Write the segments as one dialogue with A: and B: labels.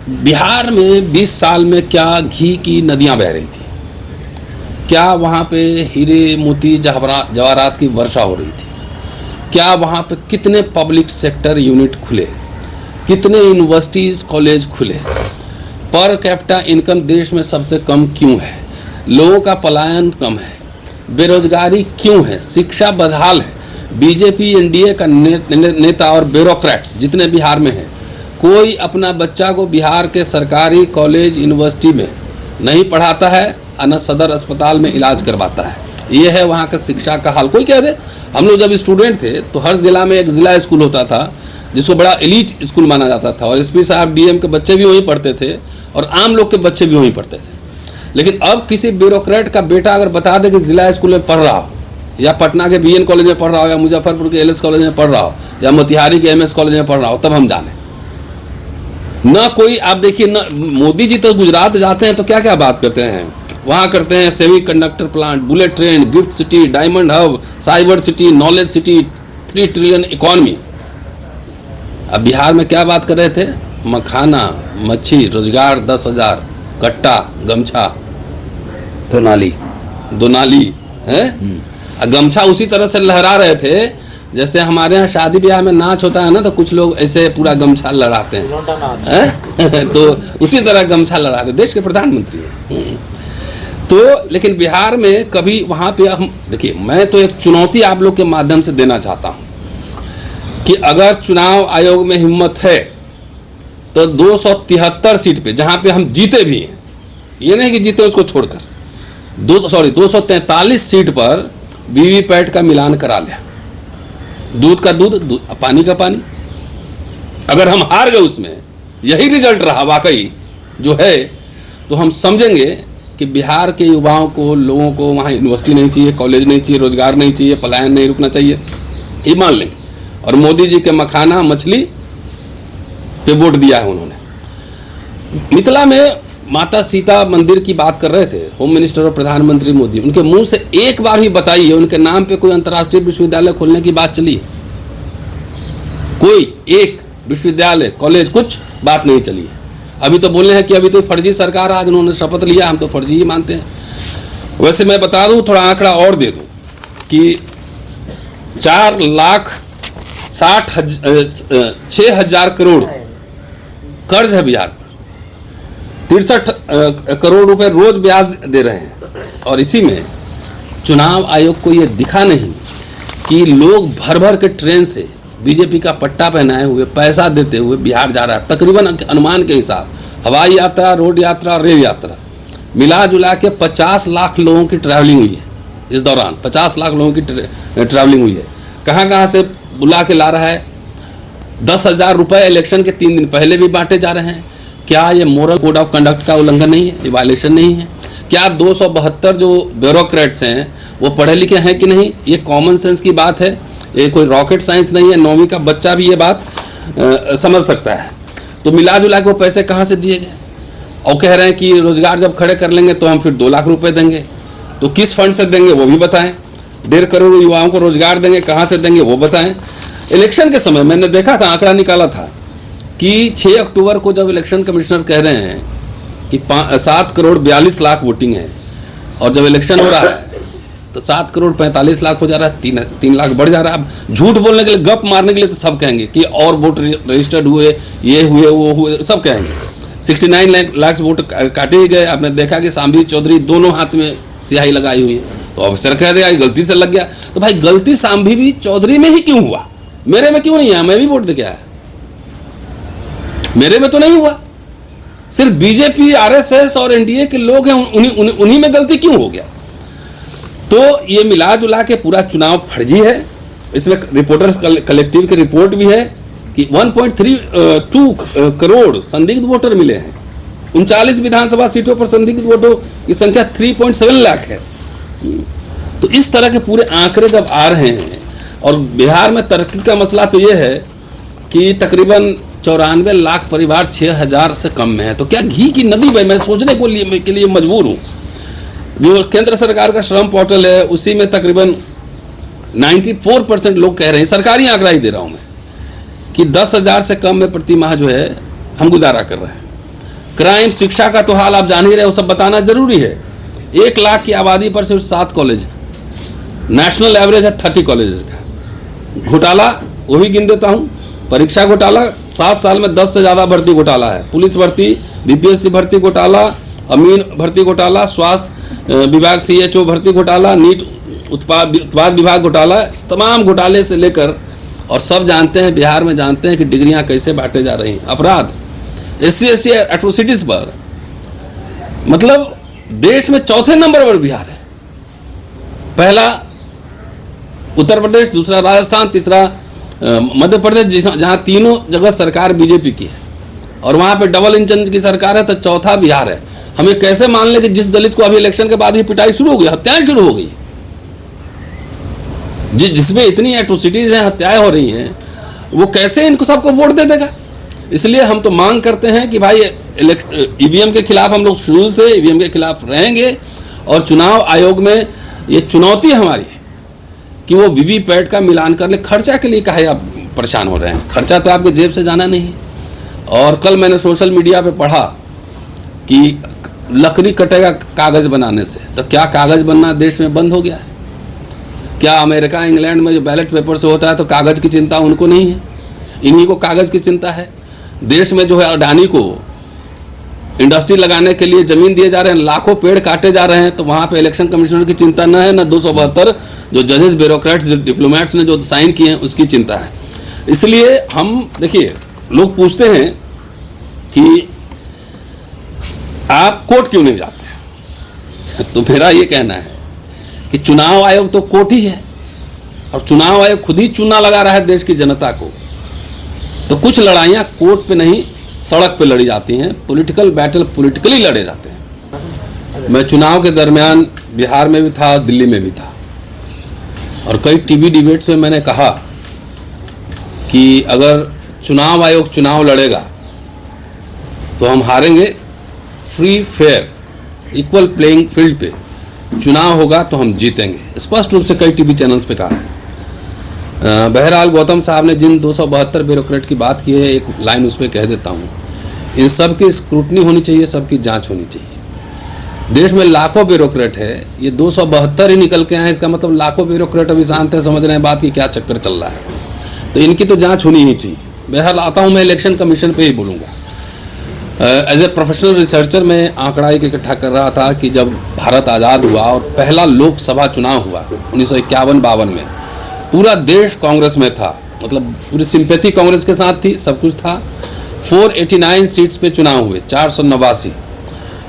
A: बिहार में 20 साल में क्या घी की नदियां बह रही थी, क्या वहाँ पे हीरे मोती जवाहरात की वर्षा हो रही थी, क्या वहाँ पे कितने पब्लिक सेक्टर यूनिट खुले, कितने यूनिवर्सिटीज कॉलेज खुले, पर कैपिटा इनकम देश में सबसे कम क्यों है, लोगों का पलायन कम है, बेरोजगारी क्यों है, शिक्षा बदहाल है। बीजेपी एनडीए का नेता और ब्यूरोक्रेट्स जितने बिहार में हैं, कोई अपना बच्चा को बिहार के सरकारी कॉलेज यूनिवर्सिटी में नहीं पढ़ाता है और न सदर अस्पताल में इलाज करवाता है। ये है वहाँ का शिक्षा का हाल। कोई कह दे, हम लोग जब स्टूडेंट थे तो हर जिला में एक जिला स्कूल होता था जिसको बड़ा एलीट स्कूल माना जाता था, और एसपी साहब डीएम के बच्चे भी वहीं पढ़ते थे और आम लोग के बच्चे भी वहीं पढ़ते थे। लेकिन अब किसी ब्यूरोक्रेट का बेटा अगर बता दे कि जिला स्कूल में पढ़ रहा हो, या पटना के बीएन कॉलेज में पढ़ रहा हो, या मुजफ्फरपुर के एलएस कॉलेज में पढ़ रहा हो, या मोतिहारी के एमएस कॉलेज में पढ़ रहा हो, तब हम जाने। न कोई, आप देखिए, न मोदी जी तो गुजरात जाते हैं तो क्या क्या बात करते हैं, वहाँ करते हैं semi conductor plant, bullet train, gift city, diamond hub, cyber city, knowledge city, 3 trillion economy. अब बिहार में क्या बात कर रहे थे, मखाना, मच्छी, रोजगार 10,000, कट्टा, गमछा, दोनाली है। गमछा उसी तरह से लहरा रहे थे जैसे हमारे यहाँ शादी ब्याह में नाच होता है ना, तो कुछ लोग ऐसे पूरा गमछा लहराते हैं तो उसी तरह गमछा लहराते, देश के प्रधानमंत्री हैं। तो लेकिन बिहार में कभी वहाँ पे हम देखिए, मैं तो एक चुनौती आप लोग के माध्यम से देना चाहता हूँ कि अगर चुनाव आयोग में हिम्मत है तो 273 सीट पे, जहाँ पे हम जीते भी हैं, ये नहीं कि जीते उसको छोड़कर, 243 सीट पर वीवीपैट का मिलान करा लिया, दूध का दूध, पानी का पानी। अगर हम हार गए उसमें, यही रिजल्ट रहा वाकई जो है, तो हम समझेंगे कि बिहार के युवाओं को, लोगों को वहाँ यूनिवर्सिटी नहीं चाहिए, कॉलेज नहीं चाहिए, रोजगार नहीं चाहिए, पलायन नहीं रुकना चाहिए, ये मान लेंगे। और मोदी जी के मखाना मछली पे वोट दिया है उन्होंने। मिथिला में माता सीता मंदिर की बात कर रहे थे होम मिनिस्टर और प्रधानमंत्री मोदी, उनके मुंह से एक बार ही बताइए उनके नाम पे कोई अंतर्राष्ट्रीय विश्वविद्यालय खोलने की बात चली? कोई एक विश्वविद्यालय, कॉलेज, कुछ बात नहीं चली है। अभी तो बोले हैं कि अभी तो फर्जी सरकार, आज उन्होंने शपथ लिया, हम तो फर्जी ही मानते हैं। वैसे मैं बता दूं, थोड़ा आंकड़ा और दे दूं कि 4,60,000 करोड़ कर्ज है बिहार पर, 63 करोड़ रुपए रोज ब्याज दे रहे हैं। और इसी में चुनाव आयोग को यह दिखा नहीं कि लोग भर भर के ट्रेन से बीजेपी का पट्टा पहनाए हुए, पैसा देते हुए बिहार जा रहा है। तकरीबन अनुमान के हिसाब, हवाई यात्रा, रोड यात्रा, रेल यात्रा मिला जुला के 50 लाख लोगों की ट्रैवलिंग हुई है इस दौरान। 50 लाख लोगों की ट्रैवलिंग हुई है। कहाँ कहाँ से बुला के ला रहा है। 10,000 रुपए इलेक्शन के 3 दिन पहले भी बांटे जा रहे हैं। क्या ये मोरल कोड ऑफ कंडक्ट का उल्लंघन नहीं है, ये वायलेशन नहीं है? क्या 272 जो ब्यूरोक्रेट्स हैं वो पढ़े लिखे हैं कि नहीं? ये कॉमन सेंस की बात है, ये कोई रॉकेट साइंस नहीं है। 9वीं का बच्चा भी ये बात समझ सकता है। तो मिला जुला के वो पैसे कहाँ से दिए गए? और कह रहे हैं कि रोजगार जब खड़े कर लेंगे तो हम फिर 2 लाख रुपए देंगे। तो किस फंड से देंगे वो भी बताएं। 1.5 करोड़ युवाओं को रोजगार देंगे, कहाँ से देंगे वो बताएं। इलेक्शन के समय मैंने देखा था, आंकड़ा निकाला था कि 6 अक्टूबर को जब इलेक्शन कमिश्नर कह रहे हैं कि 7 करोड़ 42 लाख वोटिंग है, और जब इलेक्शन हो रहा है तो 7 करोड़ 45 लाख हो जा रहा है, 3 लाख बढ़ जा रहा है। अब झूठ बोलने के लिए, गप मारने के लिए तो सब कहेंगे कि और वोट रजिस्टर्ड हुए, ये हुए, वो हुए, सब कहेंगे। 69 लाख वोट काटे ही गए। आपने देखा कि सांबी चौधरी दोनों हाथ में स्याही लगाई हुई है, तो अफसर कह देगा गलती से लग गया। तो भाई गलती सांबी भी चौधरी में ही क्यों हुआ, मेरे में क्यों नहीं आया? मैं भी वोट दे के आया, मेरे में तो नहीं हुआ। सिर्फ बीजेपी, आरएसएस और एनडीए के लोग हैं, उन्हीं में गलती क्यों हो गया? तो ये मिला जुला के पूरा चुनाव फर्जी है। इसमें रिपोर्टर्स कलेक्टिव की रिपोर्ट भी है कि 1.32 करोड़ संदिग्ध वोटर मिले हैं। 39 विधानसभा सीटों पर संदिग्ध वोटों की संख्या 3.7 लाख है। तो इस तरह के पूरे आंकड़े जब आ रहे हैं, और बिहार में तरक्की का मसला तो यह है कि तकरीबन 94 लाख परिवार 6,000 से कम में है। तो क्या घी की नदी में? मैं सोचने के लिए मजबूर हूँ। जो केंद्र सरकार का श्रम पोर्टल है उसी में तकरीबन 94% लोग कह रहे हैं, सरकारी आंकड़ा ही दे रहा हूं मैं, कि 10,000 से कम में प्रति माह जो है हम गुजारा कर रहे हैं। क्राइम, शिक्षा का तो हाल आप जान ही रहे, वो सब बताना जरूरी है। 1 लाख की आबादी पर सिर्फ 7 कॉलेज है, नेशनल एवरेज है 30 कॉलेजेस का। घोटाला वो भी गिन देता हूं, परीक्षा घोटाला 7 साल में 10 से ज्यादा भर्ती घोटाला है, पुलिस भर्ती, बीपीएससी भर्ती घोटाला, अमीन भर्ती घोटाला, स्वास्थ्य विभाग सीएचओ भर्ती घोटाला, नीट उत्पाद विभाग घोटाला, तमाम घोटाले से लेकर, और सब जानते हैं, बिहार में जानते हैं कि डिग्रियां कैसे बांटे जा रही हैं। अपराध, SC ST एट्रोसिटीज पर मतलब देश में 4थे नंबर पर बिहार है। पहला उत्तर प्रदेश, दूसरा राजस्थान, तीसरा मध्य प्रदेश, जहां तीनों जगह सरकार बीजेपी की है, और वहां पे डबल इंजन की सरकार है, तो चौथा बिहार है। हमें कैसे मान ले कि जिस दलित को अभी इलेक्शन के बाद ही पिटाई शुरू हो गई, हत्याएं शुरू हो गई, जिसमें इतनी एट्रोसिटीज हैं, हत्याएं हो रही हैं, वो कैसे इनको सबको वोट दे देगा? इसलिए हम तो मांग करते हैं कि भाई ईवीएम के खिलाफ हम लोग शुरू से ईवीएम के खिलाफ रहेंगे, और चुनाव आयोग में ये चुनौती हमारी है कि वो वीवीपैट का मिलान कर ले। खर्चा के लिए काहे आप परेशान हो रहे हैं? खर्चा तो आपके जेब से जाना नहीं। और कल मैंने सोशल मीडिया पे पढ़ा कि लकड़ी कटेगा कागज बनाने से, तो क्या कागज बनना देश में बंद हो गया है? क्या अमेरिका इंग्लैंड में जो बैलेट पेपर से होता है तो कागज की चिंता उनको नहीं है? इन्हीं को कागज की चिंता है। देश में जो है अडानी को इंडस्ट्री लगाने के लिए जमीन दिए जा रहे हैं, लाखों पेड़ काटे जा रहे हैं, तो वहां पे इलेक्शन कमिश्नर की चिंता न है, न 272 जो जजेस, ब्यूरोक्रेट्स, डिप्लोमेट्स ने जो साइन किए हैं उसकी चिंता है। इसलिए हम देखिए, लोग पूछते हैं कि आप कोर्ट क्यों नहीं जाते? तो मेरा ये कहना है कि चुनाव आयोग तो कोर्ट ही है, और चुनाव आयोग खुद ही चुनाव लगा रहा है देश की जनता को। तो कुछ लड़ाइयां कोर्ट पे नहीं, सड़क पे लड़ी जाती हैं। पॉलिटिकल बैटल पॉलिटिकली लड़े जाते हैं। मैं चुनाव के दरमियान बिहार में भी था, दिल्ली में भी था, और कई टीवी डिबेट्स में मैंने कहा कि अगर चुनाव आयोग चुनाव लड़ेगा तो हम हारेंगे। Free, fair, equal playing field पे चुनाव होगा तो हम जीतेंगे। स्पष्ट रूप से कई टीवी चैनल्स पे कहा है। बहरहाल गौतम साहब ने जिन 272 ब्यूरोक्रेट की बात की है, एक लाइन उस पर कह देता हूँ, इन सब की स्क्रूटनी होनी चाहिए, सबकी जांच होनी चाहिए। देश में लाखों ब्यूरोक्रेट है, ये 272 ही निकल के आए, इसका मतलब लाखों ब्यूरोक्रेट अभी शांत है, समझ रहे हैं बात की क्या चक्कर चल रहा है, तो इनकी तो जांच होनी ही चाहिए। बहरहाल आता हूँ मैं इलेक्शन कमीशन पे ही बोलूँगा। एज ए प्रोफेशनल रिसर्चर मैं आंकड़ा इकट्ठा कर रहा था कि जब भारत आज़ाद हुआ और पहला लोकसभा चुनाव हुआ 1951-52 में, पूरा देश कांग्रेस में था, मतलब पूरी सिंपैथी कांग्रेस के साथ थी, सब कुछ था। 489 सीट्स पे चुनाव हुए, 489,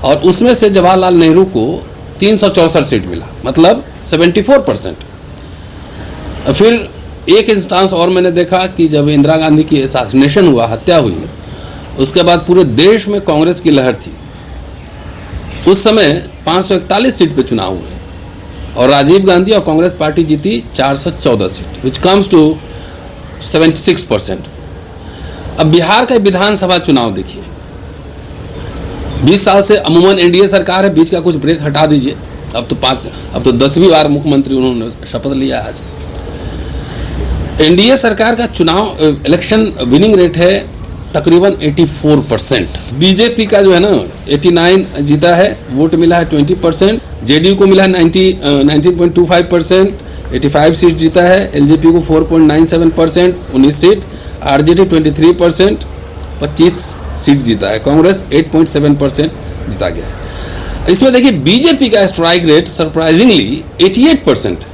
A: और उसमें से जवाहरलाल नेहरू को 364 सीट मिला, मतलब 74%। फिर एक इंस्टांस और मैंने देखा कि जब इंदिरा गांधी की असैसिनेशन हुआ, हत्या हुई, उसके बाद पूरे देश में कांग्रेस की लहर थी। उस समय 541 सीट पे चुनाव हुए, और राजीव गांधी और कांग्रेस पार्टी जीती 414 सीट, विच कम्स टू 76%। अब बिहार का विधानसभा चुनाव देखिए, 20 साल से अमूमन एनडीए सरकार है, बीच का कुछ ब्रेक हटा दीजिए, अब तो 10वीं बार मुख्यमंत्री उन्होंने शपथ लिया आज। एनडीए सरकार का चुनाव इलेक्शन विनिंग रेट है तकरीबन 84%। बीजेपी का जो है ना 89 जीता है, वोट मिला है 20%, जेडीयू को मिला है 19.25%, 85 सीट जीता है, एलजेपी को 4.97%, 19 सीट, आरजेडी 23%, 25 सीट जीता है, कांग्रेस 8.7% जीता गया है। इसमें देखिए बीजेपी का स्ट्राइक रेट सरप्राइजिंगली 88%,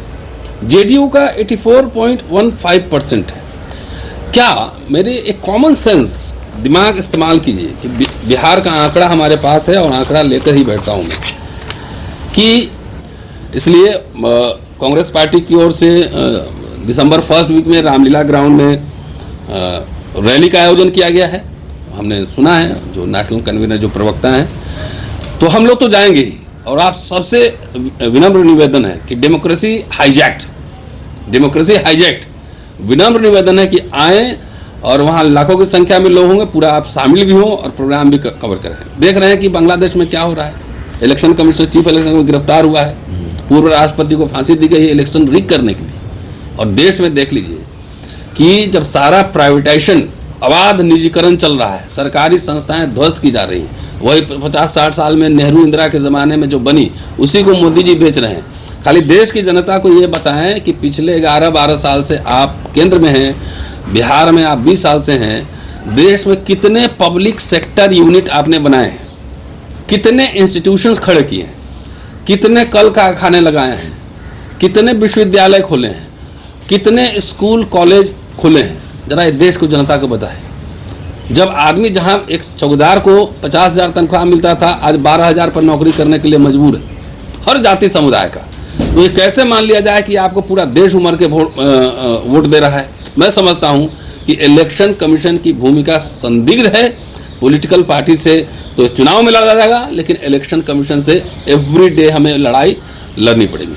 A: जेडीयू का 84.15% है। क्या मेरे एक कॉमन सेंस दिमाग इस्तेमाल कीजिए कि बिहार का आंकड़ा हमारे पास है, और आंकड़ा लेकर ही बैठता हूँ मैं, कि इसलिए कांग्रेस पार्टी की ओर से दिसंबर 1st वीक में रामलीला ग्राउंड में रैली का आयोजन किया गया है। हमने सुना है, जो नेशनल कन्वीनर, जो प्रवक्ता हैं, तो हम लोग तो जाएंगे ही। और आप सबसे विनम्र निवेदन है कि डेमोक्रेसी हाईजैक्ट, विनम्र निवेदन है कि आए, और वहाँ लाखों की संख्या में लोग होंगे, पूरा आप शामिल भी हों और प्रोग्राम भी कवर करें। देख रहे हैं कि बांग्लादेश में क्या हो रहा है, इलेक्शन कमिश्नर, चीफ इलेक्शन को गिरफ्तार हुआ है, पूर्व राष्ट्रपति को फांसी दी गई है इलेक्शन रिग करने के लिए। और देश में देख लीजिए कि जब सारा प्राइवेटाइजेशन, अबाध निजीकरण चल रहा है, सरकारी संस्थाएं ध्वस्त की जा रही हैं, वही 50-60 साल में नेहरू इंदिरा के ज़माने में जो बनी उसी को मोदी जी बेच रहे हैं। खाली देश की जनता को ये बताएं कि पिछले 11-12 साल से आप केंद्र में हैं, बिहार में आप 20 साल से हैं, देश में कितने पब्लिक सेक्टर यूनिट आपने बनाए हैं, कितने इंस्टीट्यूशंस खड़े किए हैं, कितने कल कारखाने लगाए हैं, कितने विश्वविद्यालय खोले हैं, कितने स्कूल कॉलेज खुले हैं। जरा इस देश को जनता को बताएं। जब आदमी जहां एक चौकीदार को 50,000 तनख्वाह मिलता था, आज 12,000 पर नौकरी करने के लिए मजबूर है, हर जाति समुदाय का। तो ये कैसे मान लिया जाए कि आपको पूरा देश उमर के वोट दे रहा है। मैं समझता हूं कि इलेक्शन कमीशन की भूमिका संदिग्ध है। पॉलिटिकल पार्टी से तो चुनाव में लड़ा जाएगा, लेकिन इलेक्शन कमीशन से एवरी डे हमें लड़ाई लड़नी पड़ेगी।